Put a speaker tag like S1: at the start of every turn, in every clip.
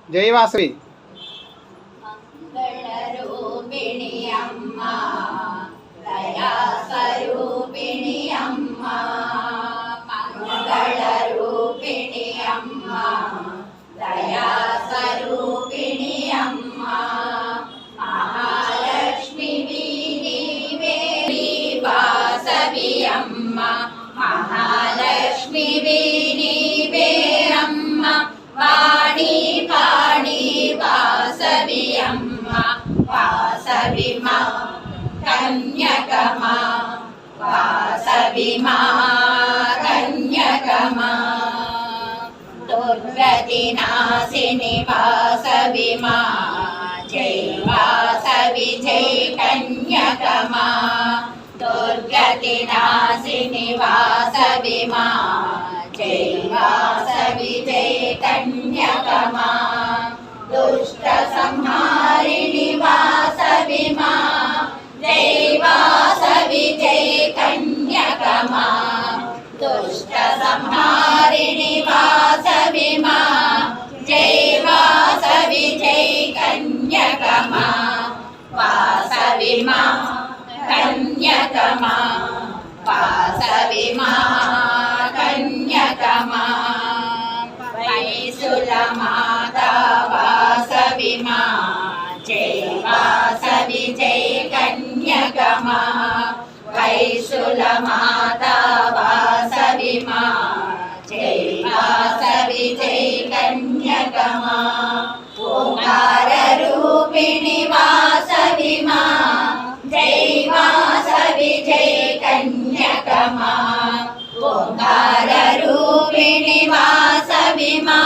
S1: జై వాసవి.
S2: మంగళరూపిణి అమ్మ, దయా స్వరూపిణి అమ్మ, మంగళరూపిణి అమ్మ, దయా స్వరూపిణి అమ్మ, మహాలక్ష్మి నీవే వాసవి అమ్మ, మహాలక్ష్మి నీవే అమ్మ, వాణి పాణి వాసవి అమ్మ, వాసవి మా కన్యకమా, వాసవి మా కన్యకమా, దుర్గతి నాశిని వాసవి మా, జై వాసవి జై కన్యకమా, దుర్గతి నాశిని వాసవి మా, జై వాసవి జై కన్యకమా, దుష్ట సంహారిణి వాసవి మా, జై వాసవి జై కన్యకమా, దుష్ట సంహారిణి వాసవి మా, జై వాసవి జై కన్యకమా, వాసవి మా కన్యకమా, వాసవి మా కన్యకమా, వైసుల మాతా వాసవి మా, జై వాసవి జై కన్యకమా, వైసుల మాతా వాసవి మా, జై వాసవి జై కన్యకమా, ఓంకార రూపిణి వాసవి మా, జై వాసవి జై కన్యకమా, ఓంకార రూపిణి వాసవి మా,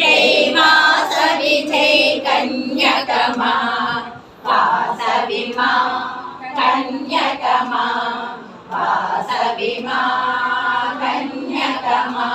S2: జై వాసవి జై కన్యకమా, వాసవి మా కన్యకమా, వాసవి మా కన్యకమా.